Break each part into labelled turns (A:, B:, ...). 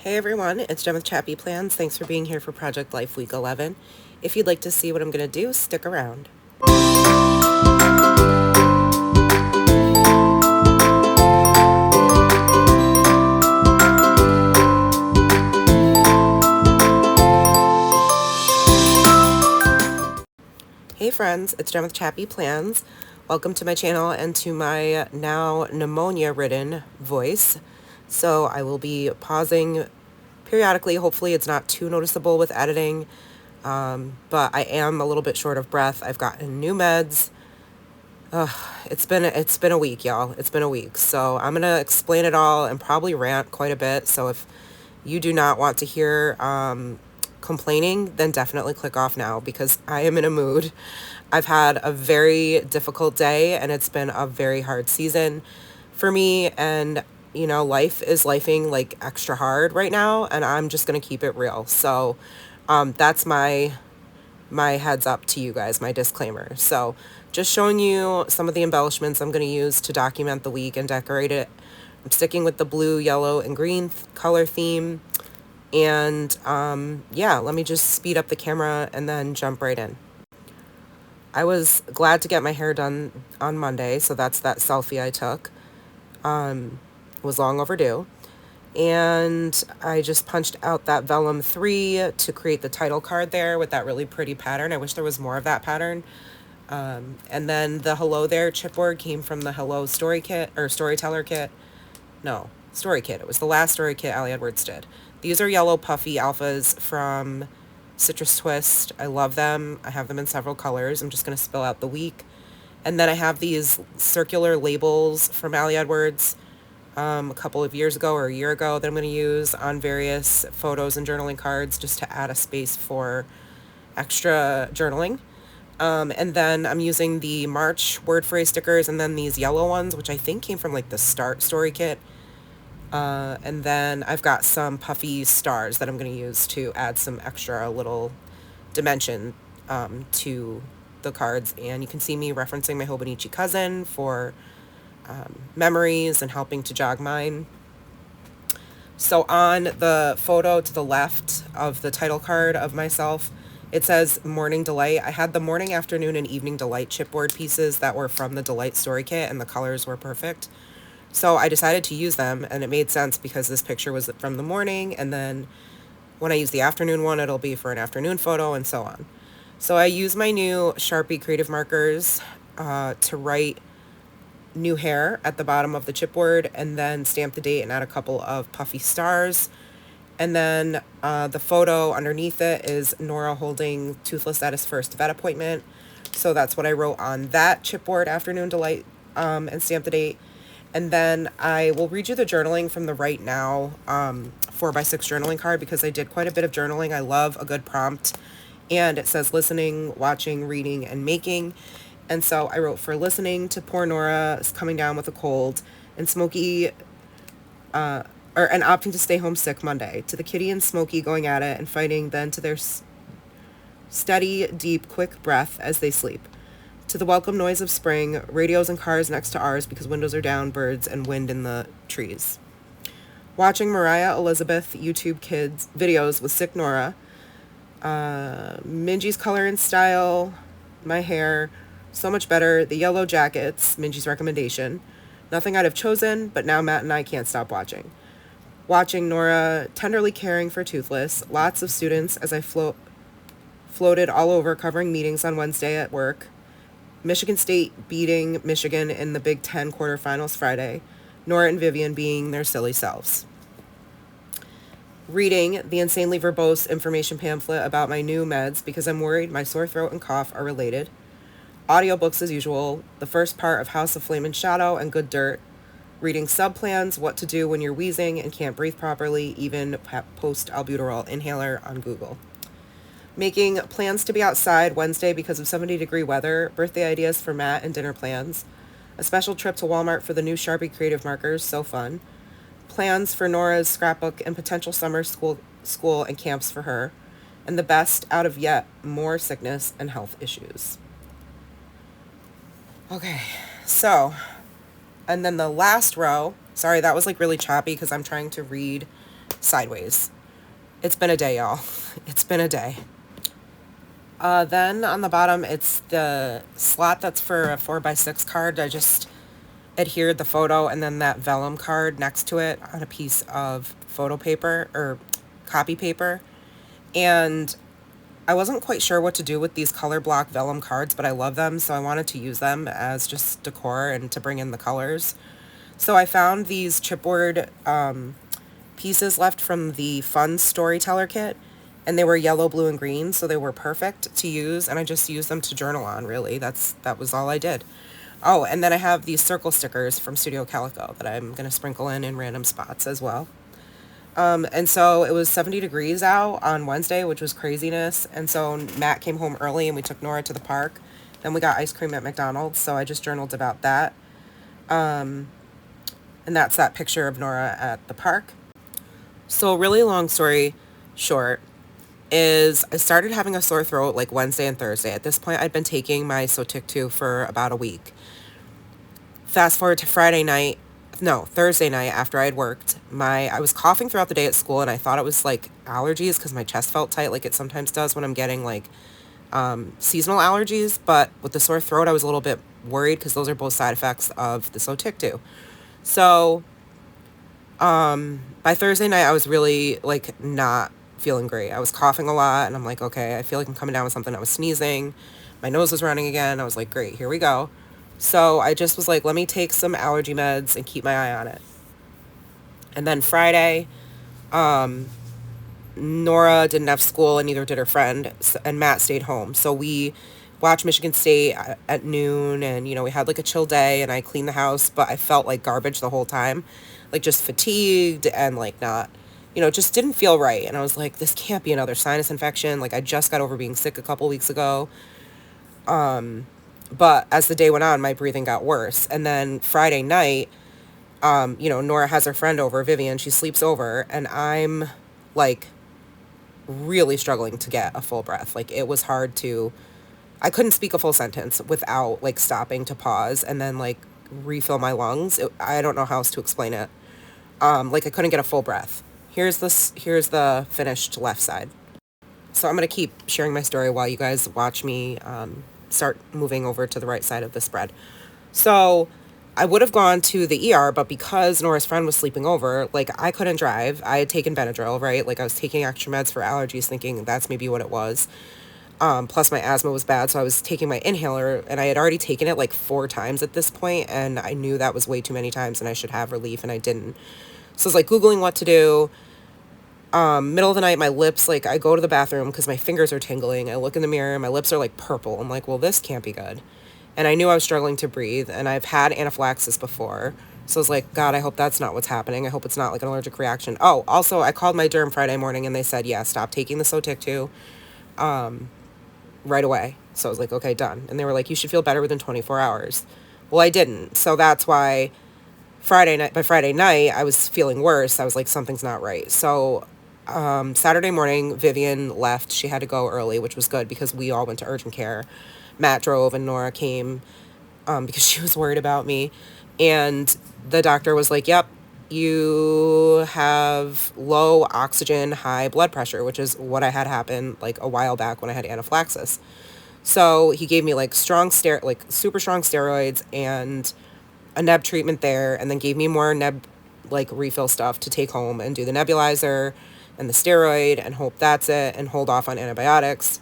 A: Hey everyone, it's Jen with ChappyPlans. Thanks for being here for Project Life Week 11. If you'd like to see what I'm going to do, stick around. Hey friends, it's Jen with ChappyPlans. Welcome to my channel and to my now pneumonia-ridden voice. So I will be pausing periodically. Hopefully it's not too noticeable with editing, but I am a little bit short of breath. I've gotten new meds. It's been a week, y'all. It's been a week. So I'm gonna explain it all and probably rant quite a bit. So if you do not want to hear complaining, then definitely click off now because I am in a mood. I've had a very difficult day and it's been a very hard season for me, and you know, life is lifing like extra hard right now, and I'm just gonna keep it real. So that's my heads up to you guys, my disclaimer. So just showing you some of the embellishments I'm going to use to document the week and decorate it. I'm sticking with the blue, yellow, and green color theme. And yeah, let me just speed up the camera and then jump right in. I was glad to get my hair done on Monday, so that's that selfie I took. It was long overdue. And I just punched out that vellum 3 to create the title card there with that really pretty pattern. I wish there was more of that pattern. And then the Hello There chipboard came from the Hello Story Kit, or Storyteller Kit. No, Story Kit. It was the last Story Kit Ali Edwards did. These are yellow puffy alphas from Citrus Twist. I love them. I have them in several colors. I'm just going to spill out the week. And then I have these circular labels from Ali Edwards a couple of years ago or a year ago that I'm going to use on various photos and journaling cards just to add a space for extra journaling. And then I'm using the March word phrase stickers and then these yellow ones, which I think came from like the Start Story Kit. And then I've got some puffy stars that I'm going to use to add some extra little dimension to the cards. And you can see me referencing my Hobonichi cousin for memories and helping to jog mine. So on the photo to the left of the title card of myself, it says Morning Delight. I had the Morning, Afternoon, and Evening Delight chipboard pieces that were from the Delight Story Kit, and the colors were perfect. So I decided to use them, and it made sense because this picture was from the morning, and then when I use the afternoon one, it'll be for an afternoon photo, and so on. So I use my new Sharpie creative markers to write new hair at the bottom of the chipboard and then stamp the date and add a couple of puffy stars. And then the photo underneath it is Nora holding Toothless at his first vet appointment. So that's what I wrote on that chipboard, Afternoon Delight, and stamp the date. And then I will read you the journaling from the Right Now 4x6 journaling card because I did quite a bit of journaling. I love a good prompt. And it says listening, watching, reading, and making. And so I wrote for listening to poor Nora is coming down with a cold, and Smokey, and opting to stay home sick Monday. To the kitty and Smokey going at it and fighting, then to their steady, deep, quick breath as they sleep. To the welcome noise of spring, radios and cars next to ours because windows are down, birds and wind in the trees. Watching Mariah Elizabeth YouTube kids videos with sick Nora. Minji's color and style, my hair, so much better. The yellow jackets, Minji's recommendation. Nothing I'd have chosen, but now Matt and I can't stop watching. Watching Nora tenderly caring for Toothless. Lots of students as I floated all over covering meetings on Wednesday at work. Michigan State beating Michigan in the Big Ten quarterfinals Friday. Nora and Vivian being their silly selves. Reading the insanely verbose information pamphlet about my new meds because I'm worried my sore throat and cough are related. Audiobooks as usual, the first part of House of Flame and Shadow and Good Dirt. Reading subplans, what to do when you're wheezing and can't breathe properly, even post-albuterol inhaler on Google. Making plans to be outside Wednesday because of 70-degree weather, birthday ideas for Matt and dinner plans. A special trip to Walmart for the new Sharpie creative markers, so fun. Plans for Nora's scrapbook and potential summer school and camps for her. And the best out of yet more sickness and health issues. Okay, so, and then the last row, sorry, that was like really choppy because I'm trying to read sideways. It's been a day, y'all. It's been a day. Then on the bottom, it's the slot that's for a 4x6 card. I just adhered the photo and then that vellum card next to it on a piece of photo paper or copy paper. And I wasn't quite sure what to do with these color block vellum cards, but I love them, so I wanted to use them as just decor and to bring in the colors. So I found these chipboard pieces left from the Fun Storyteller kit, and they were yellow, blue, and green, so they were perfect to use, and I just used them to journal on, really. That was all I did. Oh, and then I have these circle stickers from Studio Calico that I'm going to sprinkle in random spots as well. And so it was 70 degrees out on Wednesday, which was craziness. And so Matt came home early and we took Nora to the park. Then we got ice cream at McDonald's. So I just journaled about that. And that's that picture of Nora at the park. So really long story short is I started having a sore throat like Wednesday and Thursday. At this point, I'd been taking my Sotyktu for about a week. Fast forward to Thursday night after I had worked, I was coughing throughout the day at school, and I thought it was like allergies because my chest felt tight like it sometimes does when I'm getting like seasonal allergies. But with the sore throat, I was a little bit worried because those are both side effects of the Sotyktu. So by Thursday night, I was really like not feeling great. I was coughing a lot, and I'm like, okay, I feel like I'm coming down with something. I was sneezing. My nose was running again. I was like, great, here we go. So I just was like, let me take some allergy meds and keep my eye on it. And then Friday, Nora didn't have school and neither did her friend, and Matt stayed home. So we watched Michigan State at noon, and, we had like a chill day, and I cleaned the house, but I felt like garbage the whole time, like just fatigued and like not, just didn't feel right. And I was like, this can't be another sinus infection. Like I just got over being sick a couple weeks ago. But as the day went on, my breathing got worse. And then Friday night, Nora has her friend over, Vivian. She sleeps over, and I'm like really struggling to get a full breath. Like it was I couldn't speak a full sentence without like stopping to pause and then like refill my lungs. I don't know how else to explain it. Like I couldn't get a full breath. Here's the finished left side. So I'm going to keep sharing my story while you guys watch me start moving over to the right side of the spread. So I would have gone to the ER, but because Nora's friend was sleeping over, like I couldn't drive. I had taken Benadryl, right? Like I was taking extra meds for allergies, thinking that's maybe what it was. Plus my asthma was bad, so I was taking my inhaler, and I had already taken it like 4 times at this point, and I knew that was way too many times and I should have relief, and I didn't. So I was like Googling what to do. Middle of the night, my lips, like I go to the bathroom because my fingers are tingling. I look in the mirror, my lips are like purple. I'm like, well, this can't be good. And I knew I was struggling to breathe, and I've had anaphylaxis before. So I was like, God, I hope that's not what's happening. I hope it's not like an allergic reaction. Oh, also I called my derm Friday morning and they said, yeah, stop taking the Sotyktu right away. So I was like, okay, done. And they were like, you should feel better within 24 hours. Well, I didn't. So that's why by Friday night, I was feeling worse. I was like, something's not right. So Saturday morning, Vivian left. She had to go early, which was good because we all went to urgent care. Matt drove and Nora came because she was worried about me. And the doctor was like, yep, you have low oxygen, high blood pressure, which is what I had happen like a while back when I had anaphylaxis. So he gave me like super strong steroids and a neb treatment there, and then gave me more neb like refill stuff to take home and do the nebulizer and the steroid and hope that's it and hold off on antibiotics.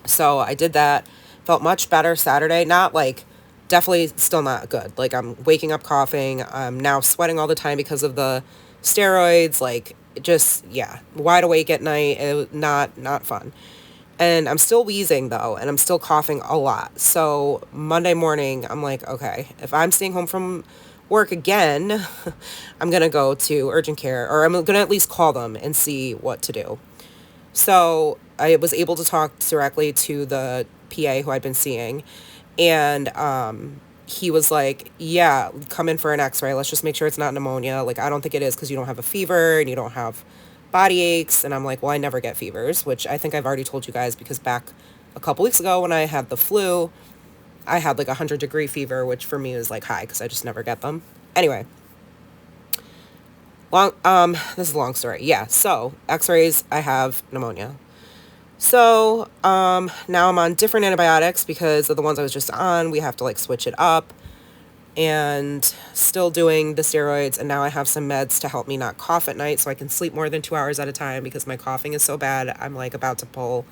A: So I did that, felt much better Saturday. Not like, definitely still not good. Like I'm waking up coughing. I'm now sweating all the time because of the steroids. Like just, yeah, wide awake at night. It was not fun. And I'm still wheezing though, and I'm still coughing a lot. So Monday morning, I'm like, okay, if I'm staying home from work again, I'm going to go to urgent care, or I'm going to at least call them and see what to do. So I was able to talk directly to the PA who I'd been seeing, and he was like, yeah, come in for an x-ray. Let's just make sure it's not pneumonia. Like, I don't think it is because you don't have a fever and you don't have body aches. And I'm like, well, I never get fevers, which I think I've already told you guys, because back a couple weeks ago when I had the flu, I had like 100-degree fever, which for me is like high because I just never get them. Anyway, This is a long story. Yeah, so x-rays, I have pneumonia. So, now I'm on different antibiotics because of the ones I was just on. We have to like switch it up, and still doing the steroids. And now I have some meds to help me not cough at night so I can sleep more than 2 hours at a time because my coughing is so bad. I'm like about to pull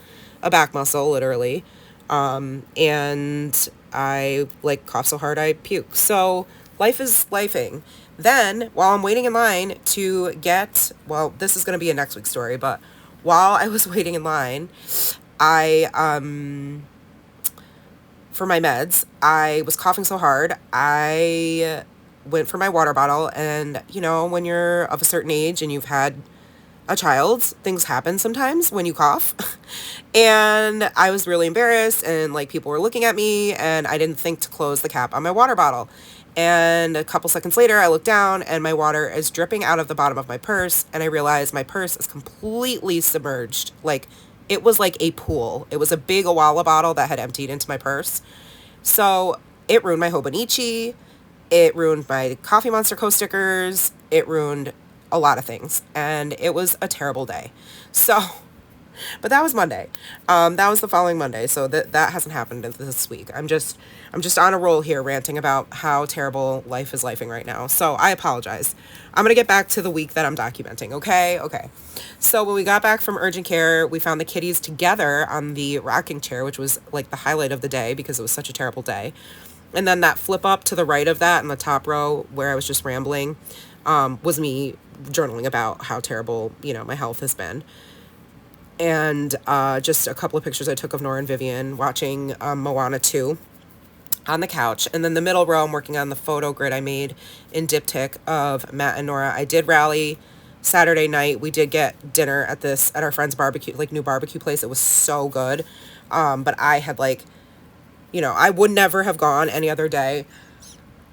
A: a back muscle, literally. And I like cough so hard I puke. So life is lifing. Then while I'm waiting in line to get, well, this is going to be a next week's story, but while I was waiting in line, I, for my meds, I was coughing so hard, I went for my water bottle. And, you know, when you're of a certain age and you've had a child, things happen sometimes when you cough. And I was really embarrassed, and like people were looking at me, and I didn't think to close the cap on my water bottle. And a couple seconds later, I look down and my water is dripping out of the bottom of my purse, and I realize my purse is completely submerged. Like, it was like a pool. It was a big Awala bottle that had emptied into my purse. So it ruined my Hobonichi. It ruined my Coffee Monster co-stickers. It ruined a lot of things. And it was a terrible day. So, but that was Monday. That was the following Monday. So that hasn't happened this week. I'm just on a roll here ranting about how terrible life is lifing right now. So I apologize. I'm going to get back to the week that I'm documenting. Okay. So when we got back from urgent care, we found the kitties together on the rocking chair, which was like the highlight of the day because it was such a terrible day. And then that flip up to the right of that in the top row where I was just rambling, was me journaling about how terrible, you know, my health has been. And just a couple of pictures I took of Nora and Vivian watching Moana 2 on the couch. And then the middle row, I'm working on the photo grid I made in Diptych of Matt and Nora. I did rally Saturday night. We did get dinner at our friend's barbecue, like new barbecue place. It was so good. But I had like, you know, I would never have gone any other day.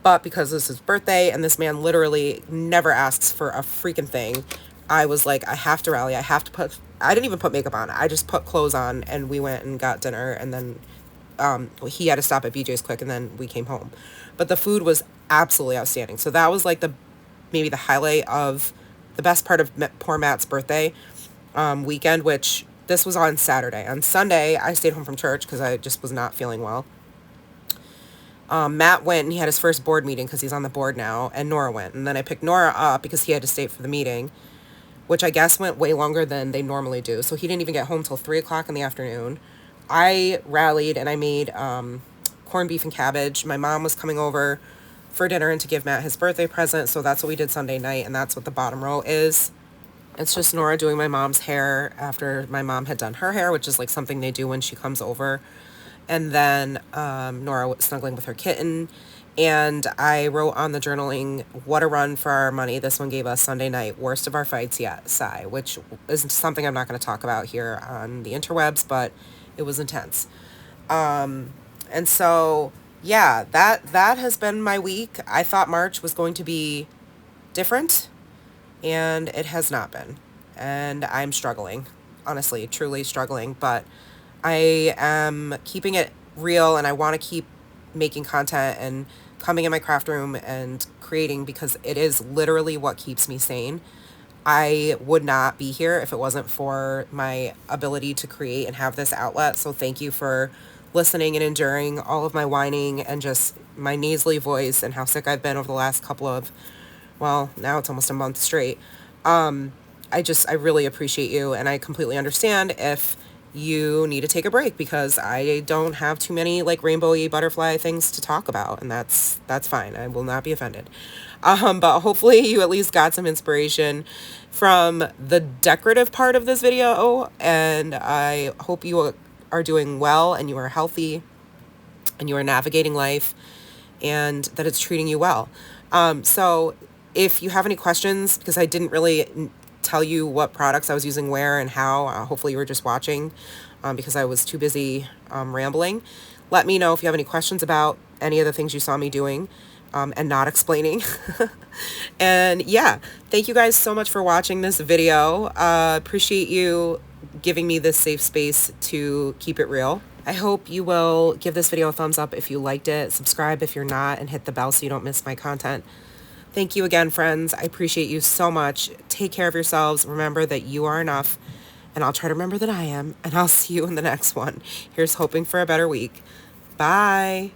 A: But because this is his birthday and this man literally never asks for a freaking thing, I was like, I have to rally. I didn't even put makeup on. I just put clothes on, and we went and got dinner. And then he had to stop at BJ's quick, and then we came home. But the food was absolutely outstanding. So that was like maybe the highlight of the best part of poor Matt's birthday weekend, which this was on Saturday. On Sunday, I stayed home from church because I just was not feeling well. Matt went and he had his first board meeting because he's on the board now, and Nora went. And then I picked Nora up because he had to stay for the meeting, which I guess went way longer than they normally do. So he didn't even get home till 3 o'clock in the afternoon. I rallied and I made corned beef and cabbage. My mom was coming over for dinner and to give Matt his birthday present. So that's what we did Sunday night, and that's what the bottom row is. It's just Nora doing my mom's hair after my mom had done her hair, which is like something they do when she comes over. And then Nora snuggling with her kitten. And I wrote on the journaling, what a run for our money this one gave us Sunday night. Worst of our fights yet, sigh, which is something I'm not going to talk about here on the interwebs, but it was intense. And so, yeah, that has been my week. I thought March was going to be different, and it has not been. And I'm struggling, honestly, truly struggling, but I am keeping it real, and I want to keep making content and coming in my craft room and creating because it is literally what keeps me sane. I would not be here if it wasn't for my ability to create and have this outlet. So thank you for listening and enduring all of my whining and just my nasally voice and how sick I've been over the last couple of, well, now it's almost a month straight. I really appreciate you, and I completely understand if you need to take a break because I don't have too many like rainbowy butterfly things to talk about, and that's fine. I will not be offended. But hopefully you at least got some inspiration from the decorative part of this video, and I hope you are doing well and you are healthy and you are navigating life and that it's treating you well. So if you have any questions, because I didn't really tell you what products I was using where and how, hopefully you were just watching because I was too busy rambling. Let me know if you have any questions about any of the things you saw me doing and not explaining. And yeah, thank you guys so much for watching this video. Appreciate you giving me this safe space to keep it real. I hope you will give this video a thumbs up if you liked it, subscribe if you're not, and hit the bell so you don't miss my content. Thank you again, friends. I appreciate you so much. Take care of yourselves. Remember that you are enough. And I'll try to remember that I am. And I'll see you in the next one. Here's hoping for a better week. Bye.